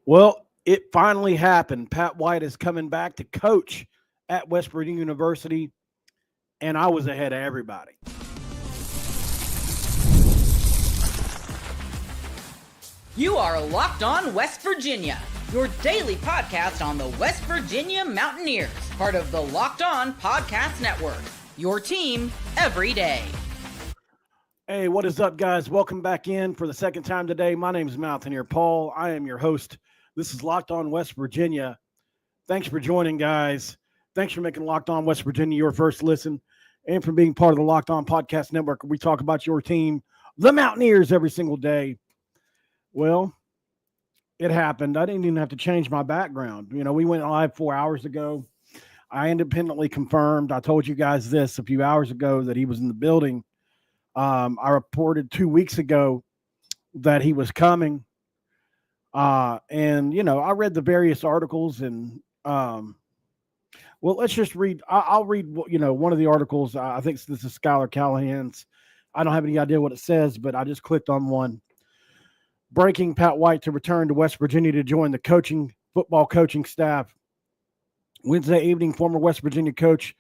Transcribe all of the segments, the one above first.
Well, it finally happened. Pat White is coming back to coach at West Virginia University, and I was ahead of everybody. You are Locked On West Virginia, your daily podcast on the West Virginia Mountaineers, part of the Locked On Podcast Network, your team every day. Hey, what is up, guys? Welcome back in for the second time today. My name is Mountaineer Paul. I am your host. This is Locked On West Virginia. Thanks for joining, guys. Thanks for making Locked On West Virginia your first listen and for being part of the Locked On Podcast Network. We talk about your team, the Mountaineers, every single day. Well, it happened. I didn't even have to change my background. You know, we went live 4 hours ago. I independently confirmed. I told you guys this a few hours ago that he was in the building. I reported 2 weeks ago that he was coming. And, you know, I read the various articles and, well, let's just read. I'll read, you know, one of the articles. I think this is Skylar Callahan's. I don't have any idea what it says, but I just clicked on one. Breaking: Pat White to return to West Virginia to join the football coaching staff. Wednesday evening, the former West Virginia coach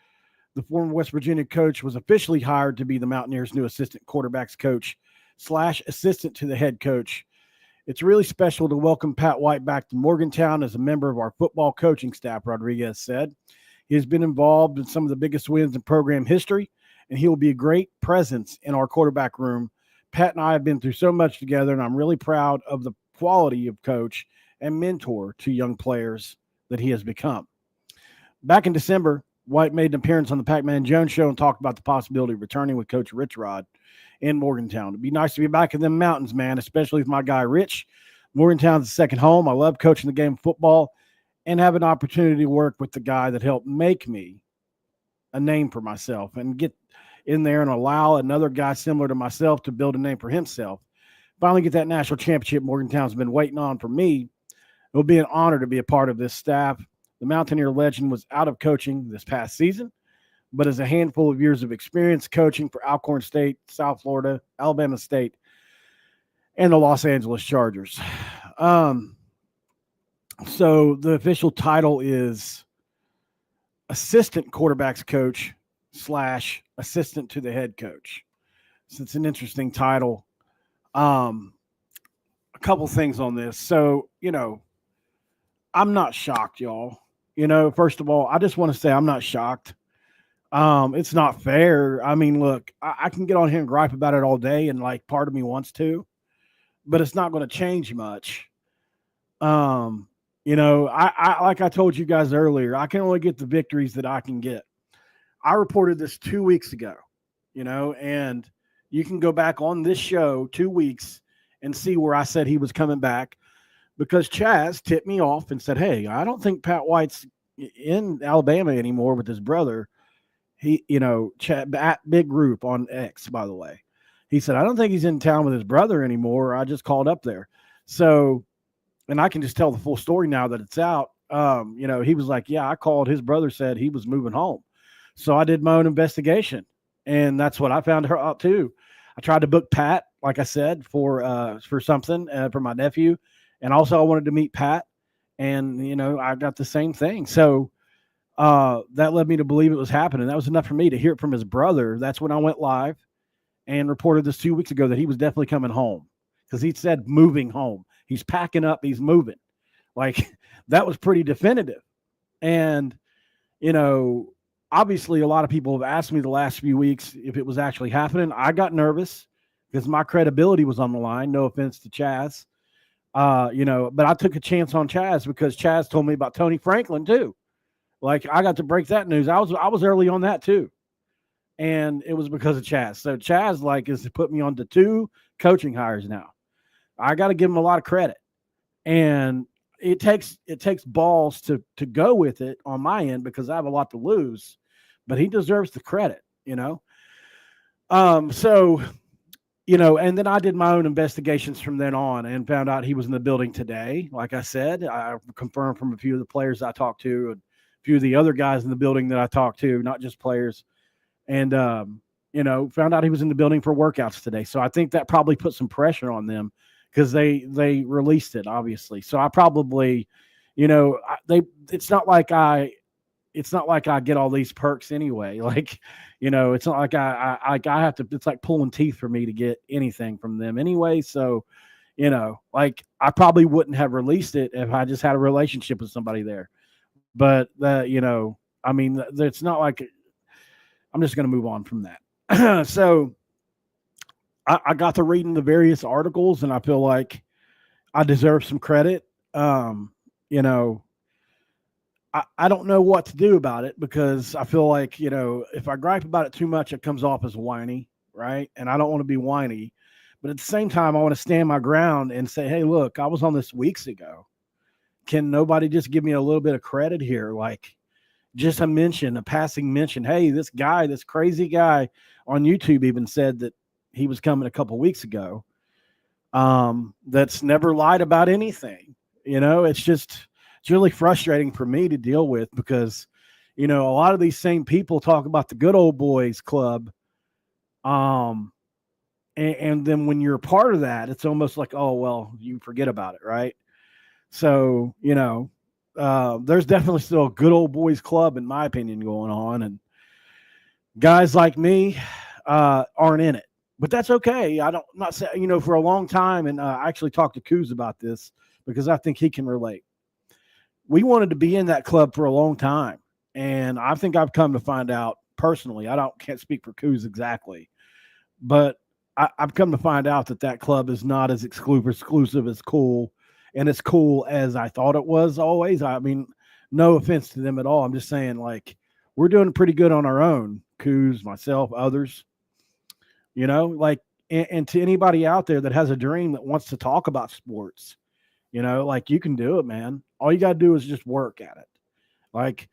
was officially hired to be the Mountaineers' new assistant quarterbacks coach / assistant to the head coach. It's really special to welcome Pat White back to Morgantown as a member of our football coaching staff, Rodriguez said. He has been involved in some of the biggest wins in program history, and he will be a great presence in our quarterback room. Pat and I have been through so much together, and I'm really proud of the quality of coach and mentor to young players that he has become. Back in December, White made an appearance on the Pac-Man Jones show and talked about the possibility of returning with Coach Rich Rod in Morgantown. It'd be nice to be back in them mountains, man, especially with my guy Rich. Morgantown's the second home. I love coaching the game of football and have an opportunity to work with the guy that helped make me a name for myself and get in there and allow another guy similar to myself to build a name for himself. Finally get that national championship Morgantown's been waiting on for me. It will be an honor to be a part of this staff. The Mountaineer legend was out of coaching this past season, but has a handful of years of experience coaching for Alcorn State, South Florida, Alabama State, and the Los Angeles Chargers. So the official title is assistant quarterbacks coach / assistant to the head coach. So it's an interesting title. A couple things on this. So, you know, I'm not shocked, y'all. You know, first of all, I just want to say I'm not shocked. It's not fair. I mean, look, I can get on here and gripe about it all day, and like part of me wants to, but it's not going to change much. You know, I like I told you guys earlier, I can only get the victories that I can get. I reported this 2 weeks ago, you know, and you can go back on this show 2 weeks and see where I said he was coming back because Chaz tipped me off and said, hey, I don't think Pat White's in Alabama anymore with his brother. He, you know, at Big Group on X, by the way. He said, I don't think he's in town with his brother anymore. I just called up there. So, and I can just tell the full story now that it's out. You know, he was like, yeah, I called. His brother said he was moving home. So I did my own investigation, and that's what I found out too. I tried to book Pat, like I said, for something for my nephew, and also I wanted to meet Pat, and you know I got the same thing. So that led me to believe it was happening. That was enough for me to hear it from his brother. That's when I went live and reported this 2 weeks ago that he was definitely coming home because he said moving home. He's packing up. He's moving. Like that was pretty definitive, and you know. Obviously, a lot of people have asked me the last few weeks if it was actually happening. I got nervous because my credibility was on the line. No offense to Chaz, you know, but I took a chance on Chaz because Chaz told me about Tony Franklin too. Like I got to break that news. I was early on that too, and it was because of Chaz. So Chaz like is put me on to 2 coaching hires now. I got to give him a lot of credit, and it takes balls to go with it on my end because I have a lot to lose, but he deserves the credit, you know? So, you know, and then I did my own investigations from then on and found out he was in the building today. Like I said, I confirmed from a few of the players I talked to and a few of the other guys in the building that I talked to, not just players. And, you know, found out he was in the building for workouts today. So I think that probably put some pressure on them because they released it, obviously. So I probably, it's not like I get all these perks anyway. Like, it's not like I have to. It's like pulling teeth for me to get anything from them anyway. So, like I probably wouldn't have released it if I just had a relationship with somebody there. But I mean, it's not like I'm just going to move on from that. So I got to reading the various articles, and I feel like I deserve some credit. You know, I don't know what to do about it because I feel like, if I gripe about it too much, it comes off as whiny, right? And I don't want to be whiny. But at the same time, I want to stand my ground and say, hey, look, I was on this weeks ago. Can nobody just give me a little bit of credit here? Like just a passing mention. Hey, this crazy guy on YouTube even said that he was coming a couple weeks ago. That's never lied about anything. It's really frustrating for me to deal with because, a lot of these same people talk about the good old boys club. And then when you're a part of that, it's almost like, oh, well, you forget about it. Right. So, there's definitely still a good old boys club, in my opinion, going on. And guys like me aren't in it, but that's okay. I'm not saying, for a long time. And I actually talked to Coos about this because I think he can relate. We wanted to be in that club for a long time. And I think I've come to find out personally, can't speak for Coos exactly, but I've come to find out that club is not as exclusive as cool and as cool as I thought it was always. I mean, no offense to them at all. I'm just saying, like, we're doing pretty good on our own, Coos, myself, others, and to anybody out there that has a dream that wants to talk about sports, like you can do it, man. All you got to do is just work at it. Like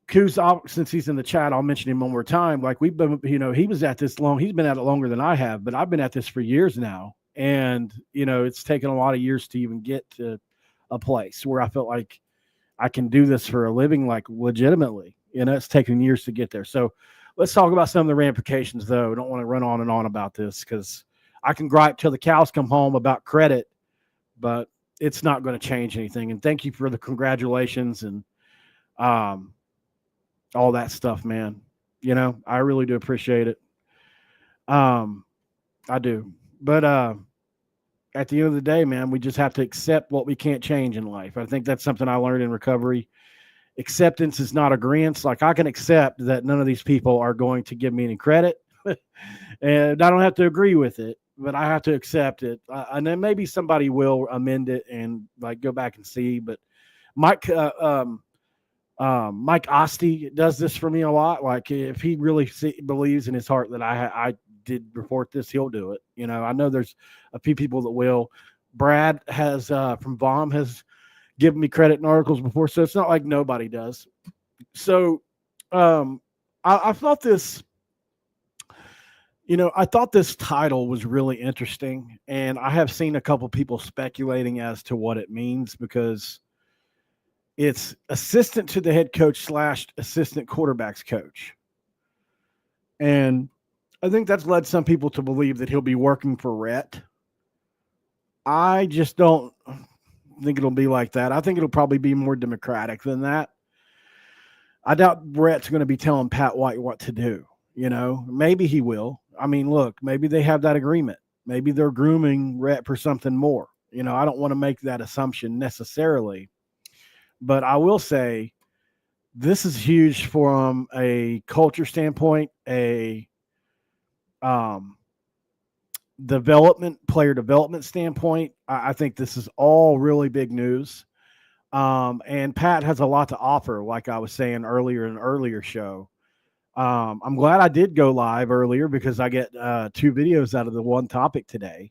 Coos, since he's in the chat, I'll mention him one more time. Like we've been, he was at this long. He's been at it longer than I have, but I've been at this for years now. And, it's taken a lot of years to even get to a place where I felt like I can do this for a living, like legitimately. It's taken years to get there. So let's talk about some of the ramifications, though. I don't want to run on and on about this because I can gripe till the cows come home about credit, but it's not going to change anything. And thank you for the congratulations and all that stuff, man. I really do appreciate it. I do. But at the end of the day, man, we just have to accept what we can't change in life. I think that's something I learned in recovery. Acceptance is not agreeance. Like I can accept that none of these people are going to give me any credit, and I don't have to agree with it, but I have to accept it. And then maybe somebody will amend it and like go back and see. But Mike Osti does this for me a lot. Like if he really believes in his heart that I did report this, he'll do it. I know there's a few people that will. Brad has from VOM has given me credit in articles before, so it's not like nobody does. So I thought this, I thought this title was really interesting, and I have seen a couple people speculating as to what it means because it's assistant to the head coach / assistant quarterbacks coach. And I think that's led some people to believe that he'll be working for Rhett. I just don't think it'll be like that. I think it'll probably be more democratic than that. I doubt Rhett's going to be telling Pat White what to do. Maybe he will. I mean, look, maybe they have that agreement. Maybe they're grooming Rhett for something more. I don't want to make that assumption necessarily. But I will say this is huge from a culture standpoint, a player development standpoint. I think this is all really big news. And Pat has a lot to offer, like I was saying earlier in an earlier show. I'm glad I did go live earlier because I get 2 videos out of the one topic today.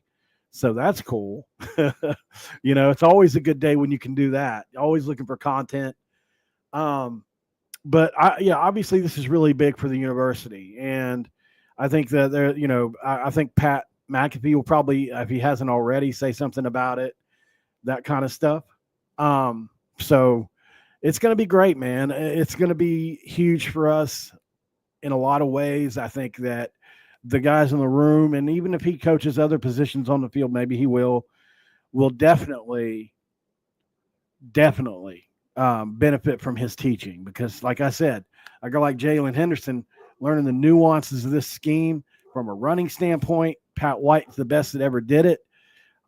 So that's cool. It's always a good day when you can do that. Always looking for content. But obviously this is really big for the university. And I think that I think Pat McAfee will probably, if he hasn't already, say something about it, that kind of stuff. So it's going to be great, man. It's going to be huge for us in a lot of ways. I think that the guys in the room, and even if he coaches other positions on the field, maybe he will definitely benefit from his teaching. Because, like I said, a guy like Jalen Henderson learning the nuances of this scheme from a running standpoint. Pat White's the best that ever did it.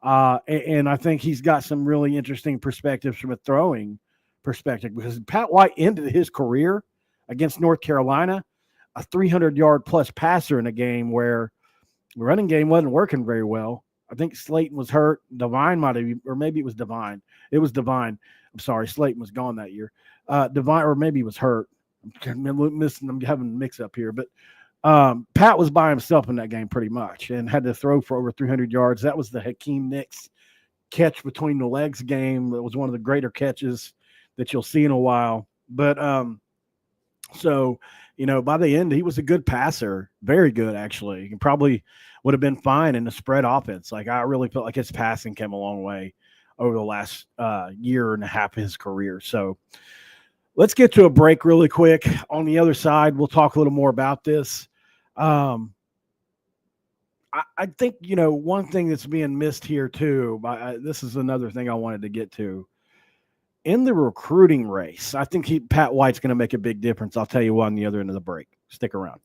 And I think he's got some really interesting perspectives from a throwing perspective, because Pat White ended his career against North Carolina, a 300-yard plus passer in a game where the running game wasn't working very well. I think Slayton was hurt. Divine might have, or maybe it was Divine. It was Divine. I'm sorry, Slayton was gone that year. Divine, or maybe he was hurt. I'm having a mix up here, but Pat was by himself in that game pretty much and had to throw for over 300 yards. That was the Hakeem Nicks catch between the legs game. That was one of the greater catches that you'll see in a while. But so, by the end, he was a good passer, very good, actually. He probably would have been fine in the spread offense. Like, I really felt like his passing came a long way over the last year and a half of his career. So let's get to a break really quick. On the other side, we'll talk a little more about this. I think, one thing that's being missed here too, this is another thing I wanted to get to. In the recruiting race, I think Pat White's going to make a big difference. I'll tell you what on the other end of the break. Stick around.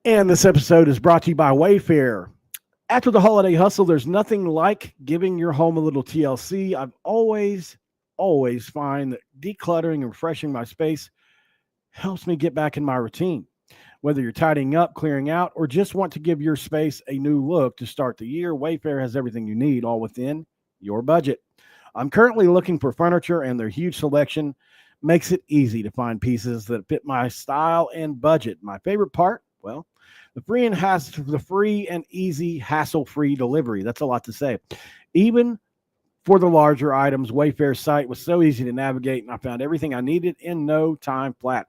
And this episode is brought to you by Wayfair. After the holiday hustle, there's nothing like giving your home a little TLC. I've always find that decluttering and refreshing my space helps me get back in my routine. Whether you're tidying up, clearing out, or just want to give your space a new look to start the year, Wayfair has everything you need, all within your budget. I'm currently looking for furniture, and their huge selection makes it easy to find pieces that fit my style and budget. My favorite part, well, the free and easy hassle-free delivery. That's a lot to say. Even for the larger items, Wayfair's site was so easy to navigate, and I found everything I needed in no time flat.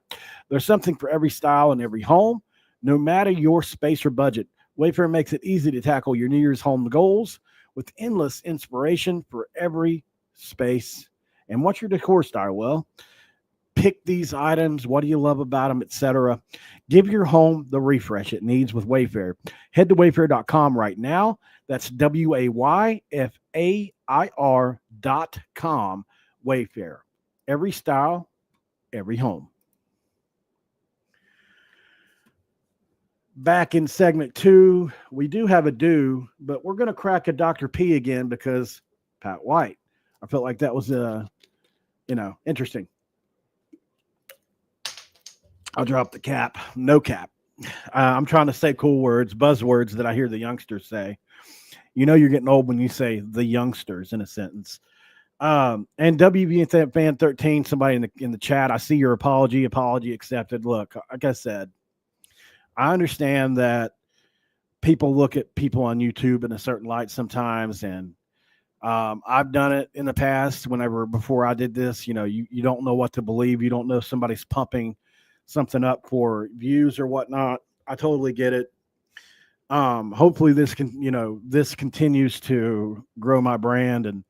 There's something for every style and every home, no matter your space or budget. Wayfair makes it easy to tackle your New Year's home goals with endless inspiration for every space. And what's your decor style? Well, pick these items. What do you love about them, etc. Give your home the refresh it needs with Wayfair. Head to wayfair.com right now. That's WAYFAIR.com. Wayfair. Every style, every home. Back in segment 2, we do have a do, but we're going to crack a Dr. P again because Pat White. I felt like that was interesting. I'll drop the cap. No cap. I'm trying to say cool words, buzzwords that I hear the youngsters say. You're getting old when you say the youngsters in a sentence. And WVU Fan 13, somebody in the chat, I see your apology accepted. Look, like I said, I understand that people look at people on YouTube in a certain light sometimes, and I've done it in the past before I did this. You don't know what to believe. You don't know if somebody's pumping something up for views or whatnot. I totally get it. Hopefully this continues to grow my brand and,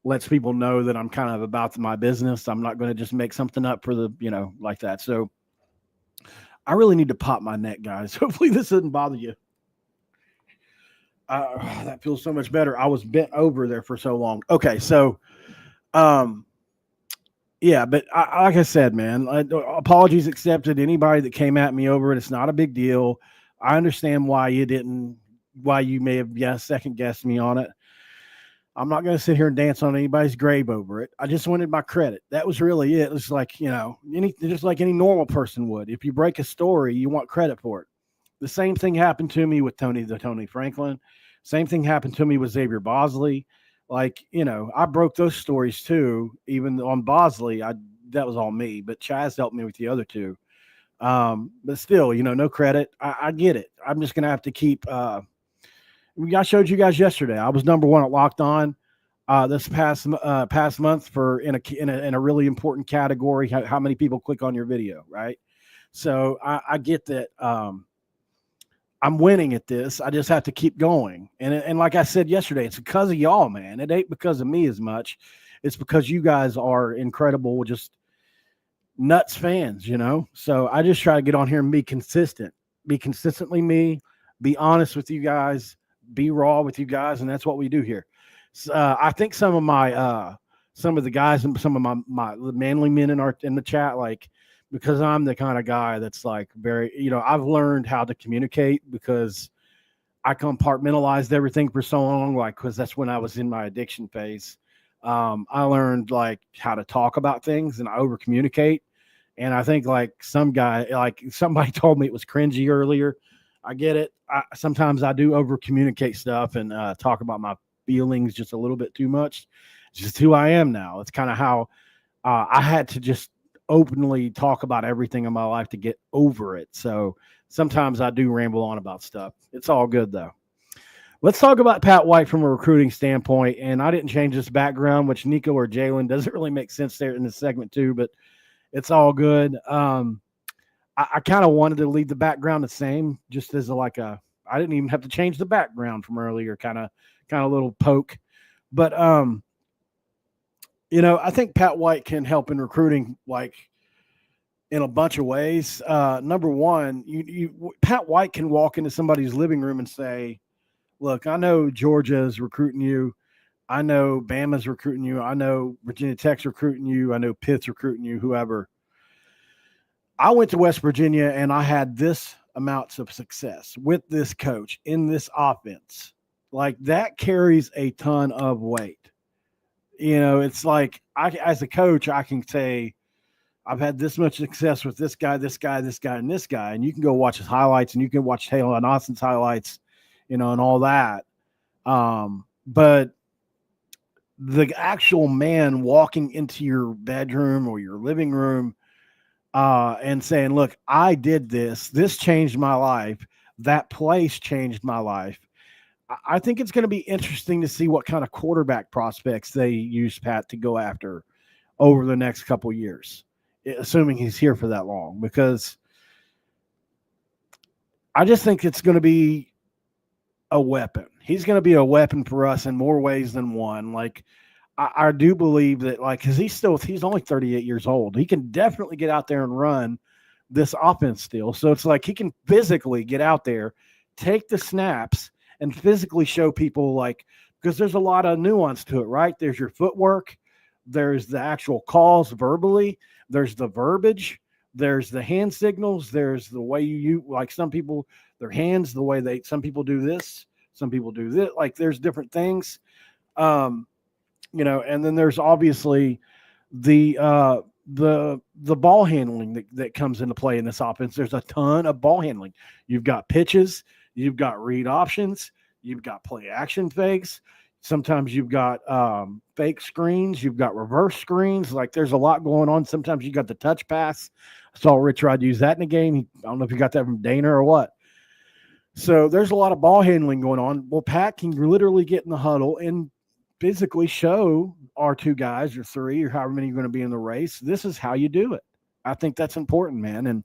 lets people know that I'm kind of about my business. I'm not going to just make something up for like that. So I really need to pop my neck, guys. Hopefully this doesn't bother you. That feels so much better. I was bent over there for so long. Okay. So, yeah, but like I said, man, apologies accepted. Anybody that came at me over it, it's not a big deal. I understand why you may have second guessed me on it. I'm not going to sit here and dance on anybody's grave over it. I just wanted my credit. That was really it. It's like, just like any normal person would. If you break a story, you want credit for it. The same thing happened to me with Tony Franklin. Same thing happened to me with Xavier Bosley. Like, I broke those stories too. Even on Bosley, that was all me. But Chaz helped me with the other two. But still, no credit. I get it. I'm just going to have to keep I showed you guys yesterday. I was number 1 at Locked On this past month in a really important category. How many people click on your video, right? So I get that. I'm winning at this. I just have to keep going. And like I said yesterday, it's because of y'all, man. It ain't because of me as much. It's because you guys are incredible, just nuts fans, you know? So I just try to get on here and be consistent, be consistently me, be honest with you guys, be raw with you guys. And that's what we do here. I think some of the guys and some of my manly men in the chat, like, because I'm the kind of guy that's like very, I've learned how to communicate because I compartmentalized everything for so long, like, because that's when I was in my addiction phase. I learned like how to talk about things and I over communicate. And I think like somebody told me it was cringy earlier. I get it. Sometimes I do over communicate stuff and talk about my feelings just a little bit too much. It's just who I am now. It's kind of how I had to just openly talk about everything in my life to get over it. So sometimes I do ramble on about stuff. It's all good though. Let's talk about Pat White from a recruiting standpoint. And I didn't change this background, which Nico or Jalen doesn't really make sense there in this segment too, but it's all good. I kind of wanted to leave the background the same, just as I didn't even have to change the background from earlier, kind of little poke. But I think Pat White can help in recruiting, like in a bunch of ways. Number one, Pat White can walk into somebody's living room and say, look, I know Georgia's recruiting you. I know Bama's recruiting you. I know Virginia Tech's recruiting you. I know Pitt's recruiting you, whoever. I went to West Virginia and I had this amounts of success with this coach in this offense. Like, that carries a ton of weight. It's like as a coach, I can say, I've had this much success with this guy, this guy, this guy, and this guy. And you can go watch his highlights and you can watch Taylor and Austin's highlights, and all that. But the actual man walking into your bedroom or your living room and saying, look, I did this. This changed my life. That place changed my life. I think it's going to be interesting to see what kind of quarterback prospects they use Pat to go after over the next couple of years, assuming he's here for that long, because I just think it's going to be a weapon. He's going to be a weapon for us in more ways than one. Like, I do believe that, like, because he's only 38 years old. He can definitely get out there and run this offense still. So it's like he can physically get out there, take the snaps, and physically show people, like, because there's a lot of nuance to it, right? There's your footwork. There's the actual calls verbally. There's the verbiage. There's the hand signals. There's the way you like some people, their hands, the way some people do this. Some people do this. Like, there's different things. And then there's obviously the ball handling that comes into play in this offense. There's a ton of ball handling. You've got pitches, you've got read options, you've got play action fakes. Sometimes you've got fake screens, you've got reverse screens. Like, there's a lot going on. Sometimes you got the touch pass. I saw Rich Rod use that in the game. I don't know if you got that from Dana or what. So there's a lot of ball handling going on. Well, Pat can literally get in the huddle and physically show our two guys or three or however many you're going to be in the race, this is how you do it. I think that's important, man. And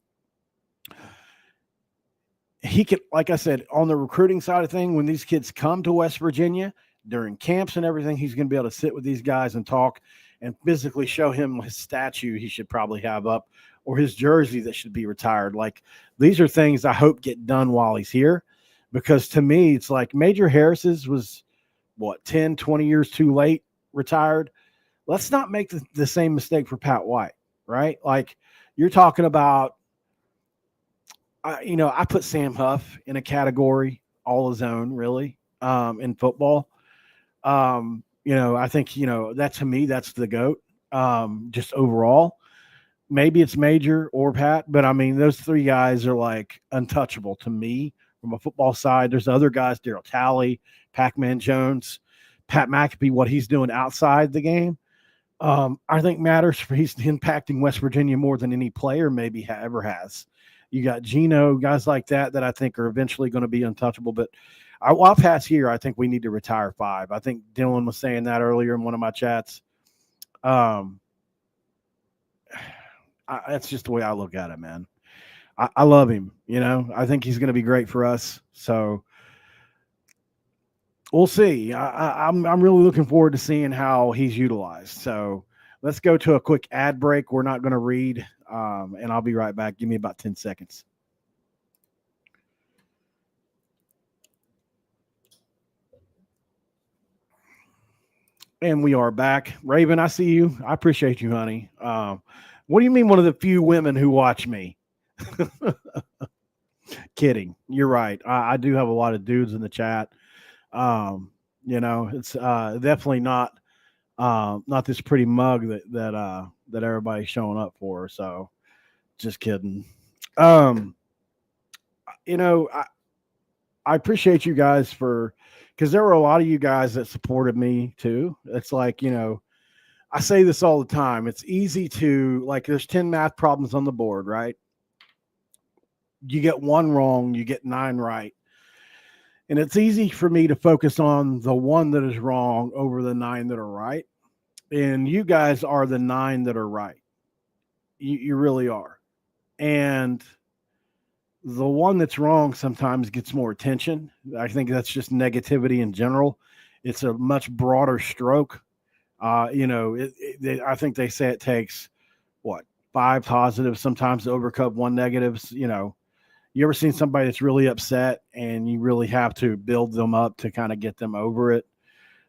he can, like I said, on the recruiting side of thing, when these kids come to West Virginia during camps and everything, he's going to be able to sit with these guys and talk and physically show him his statue he should probably have up or his jersey that should be retired. Like, these are things I hope get done while he's here, because to me, it's like Major Harris's was, 10, 20 years too late, retired. Let's not make the same mistake for Pat White, right? Like, you're talking about, I put Sam Huff in a category all his own, really, in football. I think, that to me, that's the GOAT, just overall. Maybe it's Major or Pat, but I mean, those three guys are like untouchable to me from a football side. There's other guys, Darryl Talley, Pac-Man Jones, Pat McAfee, what he's doing outside the game, I think matters. He's impacting West Virginia more than any player maybe ever has. You got Geno, guys like that I think are eventually going to be untouchable. But while Pat's here, I think we need to retire 5. I think Dylan was saying that earlier in one of my chats. That's just the way I look at it, man. I love him. I think he's going to be great for us. So we'll see. I'm really looking forward to seeing how he's utilized. So let's go to a quick ad break. We're not going to read and I'll be right back. Give me about 10 seconds. And we are back. Raven, I see you. I appreciate you, honey. What do you mean one of the few women who watch me? Kidding. You're right. I do have a lot of dudes in the chat. It's definitely not this pretty mug that everybody's showing up for. So just kidding. I appreciate you guys because there were a lot of you guys that supported me too. It's like, I say this all the time. It's easy to, like, there's 10 math problems on the board, right? You get one wrong, you get 9 right. And it's easy for me to focus on the one that is wrong over the 9 that are right. And you guys are the 9 that are right. You really are. And the one that's wrong sometimes gets more attention. I think that's just negativity in general. It's a much broader stroke. I think they say it takes 5 positives sometimes to overcome 1 negatives. You ever seen somebody that's really upset and you really have to build them up to kind of get them over it?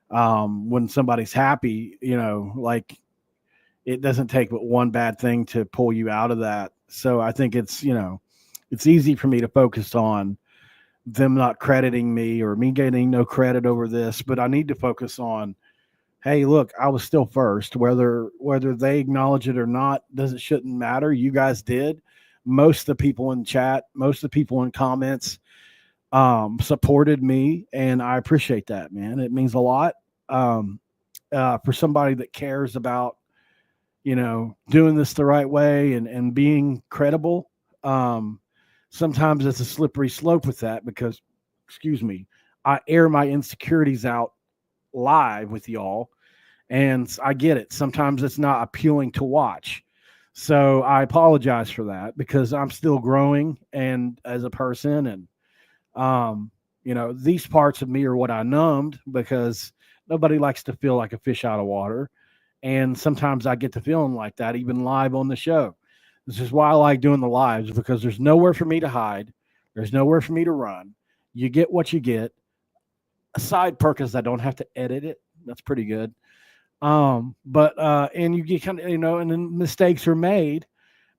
When somebody's happy, it doesn't take but one bad thing to pull you out of that. So I think it's easy for me to focus on them not crediting me or me getting no credit over this, but I need to focus on, hey, look, I was still first. Whether they acknowledge it or not, shouldn't matter. You guys did. Most of the people in chat, most of the people in comments supported me, and I appreciate that, man. It means a lot for somebody that cares about, doing this the right way and being credible. Sometimes it's a slippery slope with that because, I air my insecurities out live with y'all, and I get it. Sometimes it's not appealing to watch. So I apologize for that because I'm still growing and as a person, and these parts of me are what I numbed because nobody likes to feel like a fish out of water. And sometimes I get to feeling like that even live on the show. This is why I like doing the lives, because there's nowhere for me to hide. There's nowhere for me to run. You get what you get. A side perk is I don't have to edit it. That's pretty good. And you get kind of, and then mistakes are made,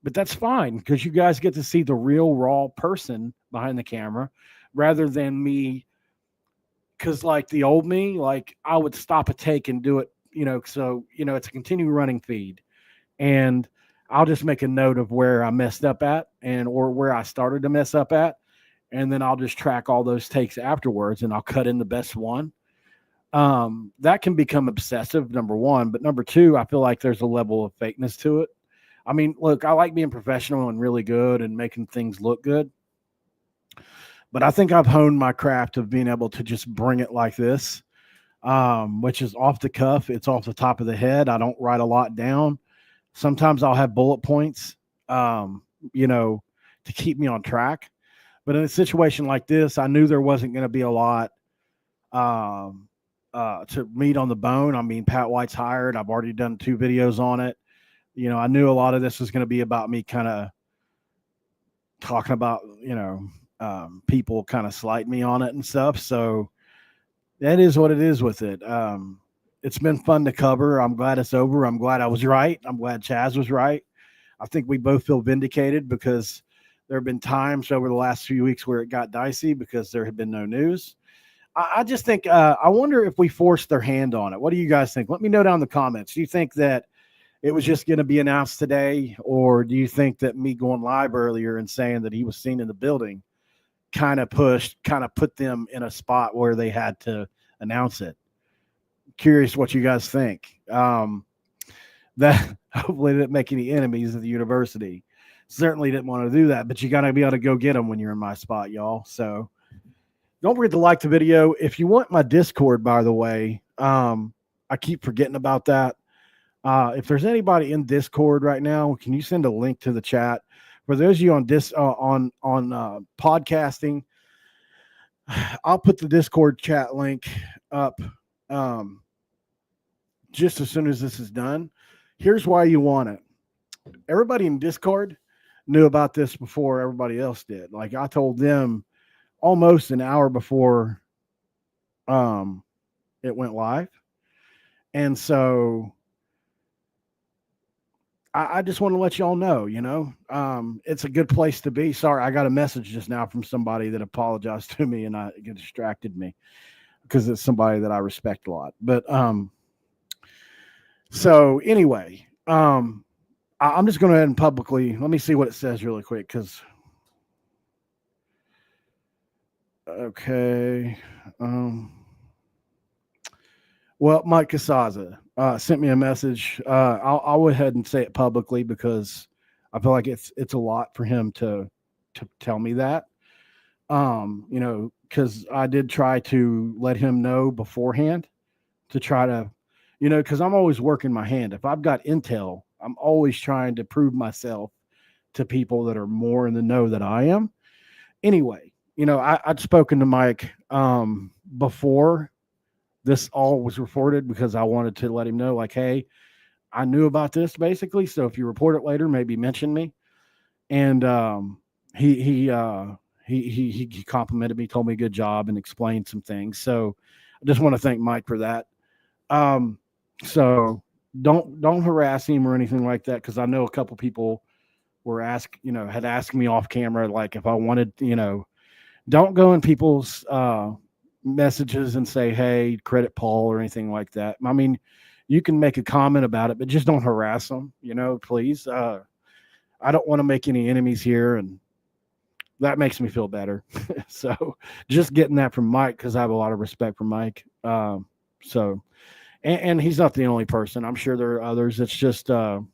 but that's fine because you guys get to see the real raw person behind the camera rather than me. Cause like the old me, like I would stop a take and do it, it's a continuing running feed, and I'll just make a note of where I messed up at or where I started to mess up at. And then I'll just track all those takes afterwards and I'll cut in the best one. That can become obsessive, number one, but number two, I feel like there's a level of fakeness to it. I mean, look, I like being professional and really good and making things look good, but I think I've honed my craft of being able to just bring it like this, which is off the cuff. It's off the top of the head. I don't write a lot down. Sometimes I'll have bullet points, to keep me on track. But in a situation like this, I knew there wasn't going to be a lot, to meat on the bone. I mean, Pat White's hired. I've already done 2 videos on it. I knew a lot of this was going to be about me kind of talking about, people kind of slight me on it and stuff. So that is what it is with it. It's been fun to cover. I'm glad it's over. I'm glad I was right. I'm glad Chaz was right. I think we both feel vindicated because there have been times over the last few weeks where it got dicey because there had been no news. I just think, I wonder if we forced their hand on it. What do you guys think? Let me know down in the comments. Do you think that it was just going to be announced today? Or do you think that me going live earlier and saying that he was seen in the building kind of put them in a spot where they had to announce it? Curious what you guys think. That hopefully didn't make any enemies at the university. Certainly didn't want to do that, but you got to be able to go get them when you're in my spot, y'all. So don't forget to like the video. If you want my Discord, by the way, I keep forgetting about that. If there's anybody in Discord right now, can you send a link to the chat? For those of you on podcasting, I'll put the Discord chat link up just as soon as this is done. Here's why you want it. everybody in Discord knew about this before everybody else did. Like I told them almost an hour before it went live. And so I just want to let y'all know, it's a good place to be. Sorry, I got a message just now from somebody that apologized to me and it distracted me because it's somebody that I respect a lot. But so anyway, I'm just going to go ahead and publicly, let me see what it says really quick because okay. Well, Mike Casaza sent me a message. I'll go ahead and say it publicly because I feel like it's a lot for him to tell me that. Because I did try to let him know beforehand to try to, because I'm always working my hand. If I've got intel, I'm always trying to prove myself to people that are more in the know than I am. Anyway, I'd spoken to Mike before this all was reported because I wanted to let him know, like, hey, I knew about this basically. So if you report it later, maybe mention me. And he complimented me, told me good job, and explained some things. So I just want to thank Mike for that. So don't harass him or anything like that because I know a couple people were had asked me off camera, like if I wanted, don't go in people's messages and say, hey, credit Paul or anything like that. I mean, you can make a comment about it, but just don't harass them, please. I don't want to make any enemies here, and that makes me feel better. So just getting that from Mike, because I have a lot of respect for Mike. And he's not the only person. I'm sure there are others. It's just the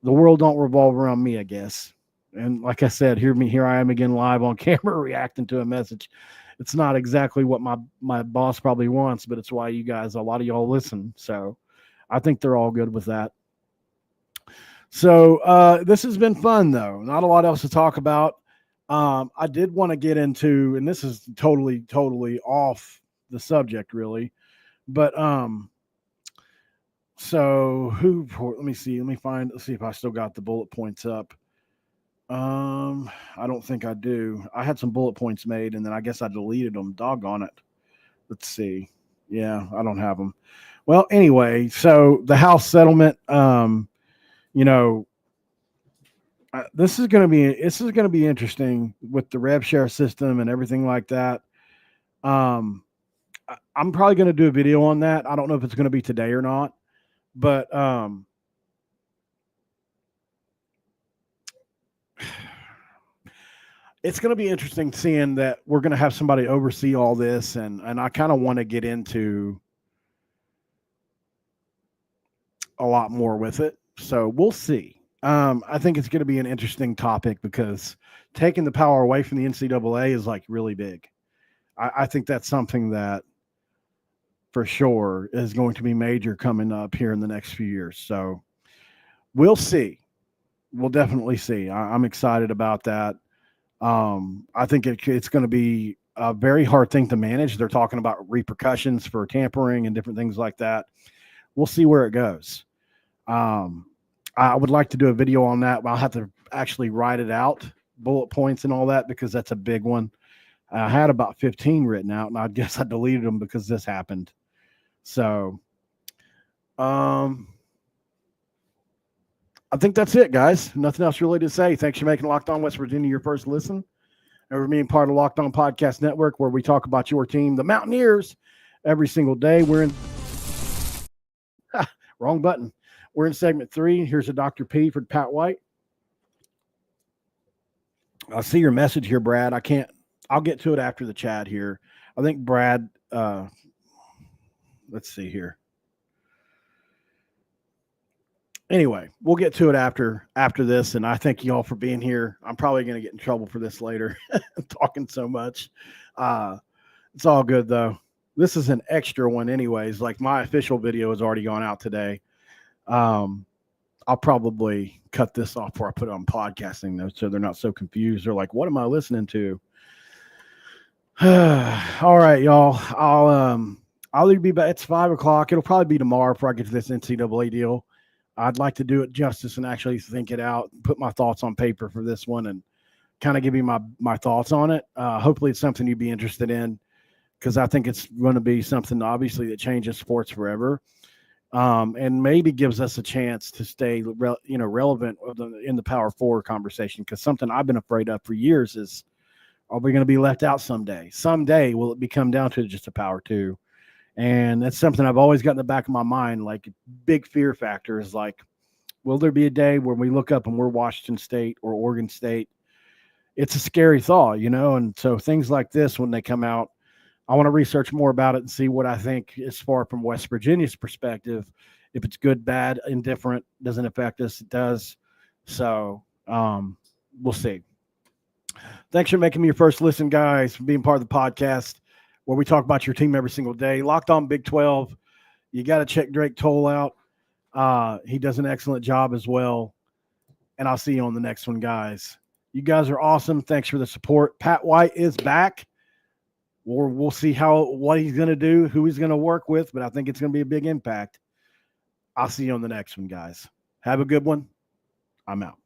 world don't revolve around me, I guess. And like I said, here I am again live on camera reacting to a message. It's not exactly what my boss probably wants, but it's why a lot of y'all listen. So I think they're all good with that. So this has been fun, though. Not a lot else to talk about. I did want to get into, and this is totally off the subject, really. But so let me see. Let's see if I still got the bullet points up. I don't think I do. I had some bullet points made, and then I guess I deleted them. Doggone it. Let's see. Yeah, I don't have them. Well, anyway, so the house settlement, this is going to be interesting with the rev share system and everything like that. I'm probably going to do a video on that. I don't know if it's going to be today or not, but it's going to be interesting seeing that we're going to have somebody oversee all this, and I kind of want to get into a lot more with it. So we'll see. I think it's going to be an interesting topic because taking the power away from the NCAA is like really big. I think that's something that for sure is going to be major coming up here in the next few years. So we'll see. We'll definitely see. I'm excited about that. I think it's going to be a very hard thing to manage. They're talking about repercussions for tampering and different things like that. We'll see where it goes. I would like to do a video on that, but I'll have to actually write it out, bullet points and all that, because that's a big one. I had about 15 written out, and I guess I deleted them because this happened. So, I think that's it, guys. Nothing else really to say. Thanks for making Locked On West Virginia your first listen, and for being part of the Locked On Podcast Network, where we talk about your team, the Mountaineers, every single day. We're in wrong button. We're in segment 3. Here's a Dr. P for Pat White. I see your message here, Brad. I'll get to it after the chat here. I think Brad, let's see here. Anyway, we'll get to it after this, and I thank you all for being here. I'm probably going to get in trouble for this later, talking so much. It's all good, though. This is an extra one anyways. Like, my official video has already gone out today. I'll probably cut this off before I put it on podcasting, though, so they're not so confused. They're like, what am I listening to? All right, y'all. I'll either be back. It's 5:00. It'll probably be tomorrow before I get to this NCAA deal. I'd like to do it justice and actually think it out, put my thoughts on paper for this one, and kind of give you my thoughts on it. Hopefully it's something you'd be interested in, because I think it's going to be something obviously that changes sports forever, and maybe gives us a chance to stay relevant in the Power Four conversation. Because something I've been afraid of for years is, are we going to be left out someday? Someday will it become down to just a Power Two? And that's something I've always got in the back of my mind, like big fear factor is like, will there be a day where we look up and we're Washington State or Oregon State? It's a scary thought, and so things like this, when they come out, I want to research more about it and see what I think as far from West Virginia's perspective. If it's good, bad, indifferent, doesn't affect us, it does. So we'll see. Thanks for making me your first listen, guys, for being part of the podcast where we talk about your team every single day. Locked On Big 12. You got to check Drake Toll out. He does an excellent job as well. And I'll see you on the next one, guys. You guys are awesome. Thanks for the support. Pat White is back. We'll see what he's going to do, who he's going to work with, but I think it's going to be a big impact. I'll see you on the next one, guys. Have a good one. I'm out.